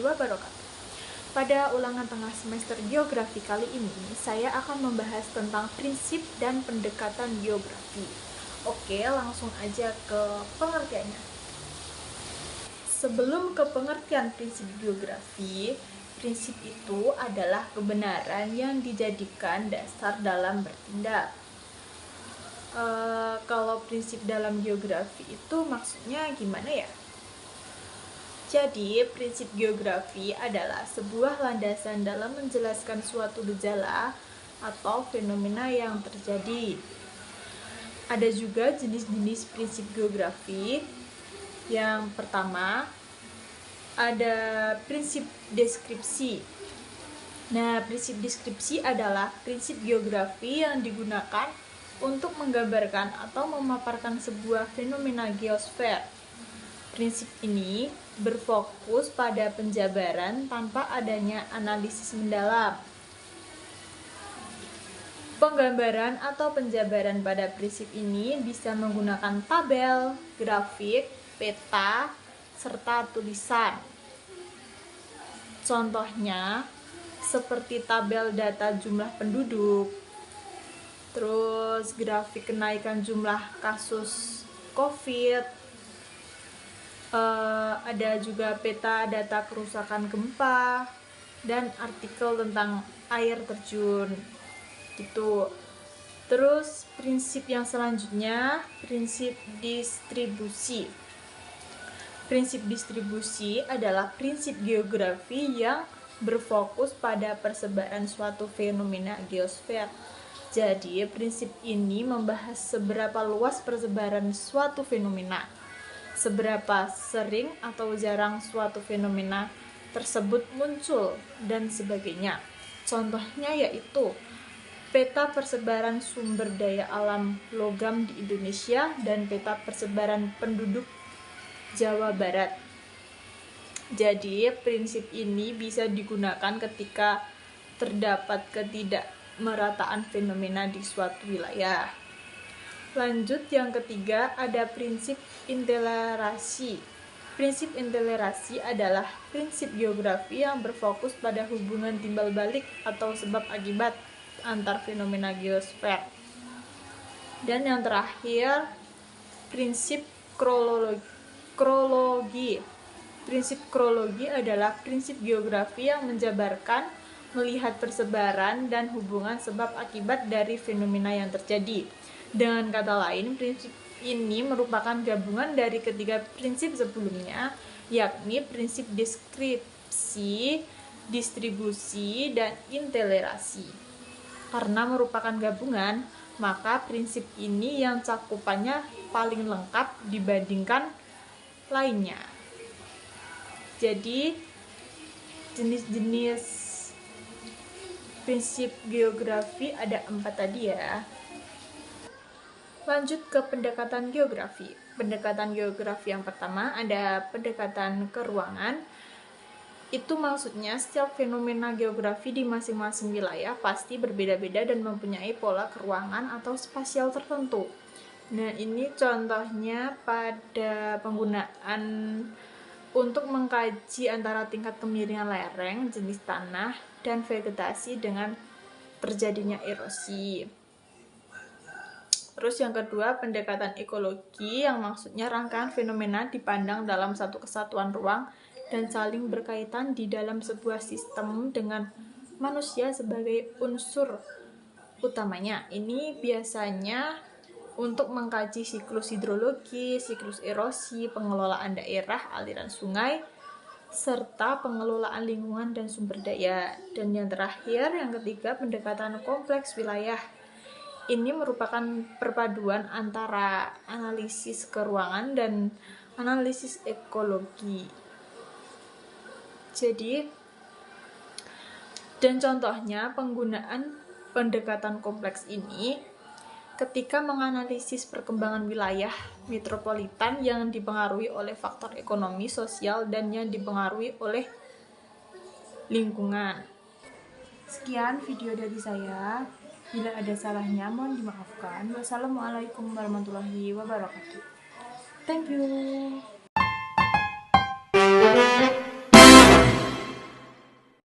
warahmatullahi wabarakatuh. Pada ulangan tengah semester geografi kali ini, saya akan membahas tentang prinsip dan pendekatan geografi. Oke, langsung aja ke pengertiannya. Sebelum ke pengertian prinsip geografi, prinsip itu adalah kebenaran yang dijadikan dasar dalam bertindak. Kalau prinsip dalam geografi itu maksudnya gimana ya? Jadi, prinsip geografi adalah sebuah landasan dalam menjelaskan suatu gejala atau fenomena yang terjadi. Ada juga jenis-jenis prinsip geografi. Yang pertama, ada prinsip deskripsi. Nah, prinsip deskripsi adalah prinsip geografi yang digunakan untuk menggambarkan atau memaparkan sebuah fenomena geosfer. Prinsip ini berfokus pada penjabaran tanpa adanya analisis mendalam. Penggambaran atau penjabaran pada prinsip ini bisa menggunakan tabel, grafik, peta, serta tulisan. Contohnya, seperti tabel data jumlah penduduk, terus grafik kenaikan jumlah kasus COVID, ada juga peta data kerusakan gempa dan artikel tentang air terjun gitu. Terus prinsip yang selanjutnya, prinsip distribusi. Prinsip distribusi adalah prinsip geografi yang berfokus pada persebaran suatu fenomena geosfer. Jadi prinsip ini membahas seberapa luas persebaran suatu fenomena, seberapa sering atau jarang suatu fenomena tersebut muncul, dan sebagainya. Contohnya yaitu peta persebaran sumber daya alam logam di Indonesia dan peta persebaran penduduk Jawa Barat. Jadi, prinsip ini bisa digunakan ketika terdapat ketidakmerataan fenomena di suatu wilayah. Lanjut, yang ketiga ada prinsip intelerasi. Prinsip intelerasi adalah prinsip geografi yang berfokus pada hubungan timbal balik atau sebab akibat antar fenomena geosfer. Dan yang terakhir, prinsip kronologi. Prinsip kronologi adalah prinsip geografi yang menjabarkan, melihat persebaran dan hubungan sebab akibat dari fenomena yang terjadi. Dengan kata lain, prinsip ini merupakan gabungan dari ketiga prinsip sebelumnya, yakni prinsip deskripsi, distribusi, dan intelerasi. Karena merupakan gabungan, maka prinsip ini yang cakupannya paling lengkap dibandingkan lainnya. Jadi, jenis-jenis prinsip geografi ada 4 tadi ya. Lanjut ke pendekatan geografi. Pendekatan geografi yang pertama ada pendekatan keruangan. Itu maksudnya setiap fenomena geografi di masing-masing wilayah pasti berbeda-beda dan mempunyai pola keruangan atau spasial tertentu. Nah, ini contohnya pada penggunaan untuk mengkaji antara tingkat kemiringan lereng, jenis tanah, dan vegetasi dengan terjadinya erosi. Terus yang kedua, pendekatan ekologi yang maksudnya rangkaian fenomena dipandang dalam satu kesatuan ruang dan saling berkaitan di dalam sebuah sistem dengan manusia sebagai unsur utamanya. Ini biasanya untuk mengkaji siklus hidrologi, siklus erosi, pengelolaan daerah, aliran sungai, serta pengelolaan lingkungan dan sumber daya. Dan yang terakhir, yang ketiga, pendekatan kompleks wilayah. Ini merupakan perpaduan antara analisis keruangan dan analisis ekologi. Jadi, dan contohnya penggunaan pendekatan kompleks ini ketika menganalisis perkembangan wilayah metropolitan yang dipengaruhi oleh faktor ekonomi, sosial, dan yang dipengaruhi oleh lingkungan. Sekian video dari saya. Bila ada salahnya, mohon dimaafkan. Wassalamualaikum warahmatullahi wabarakatuh. Thank you.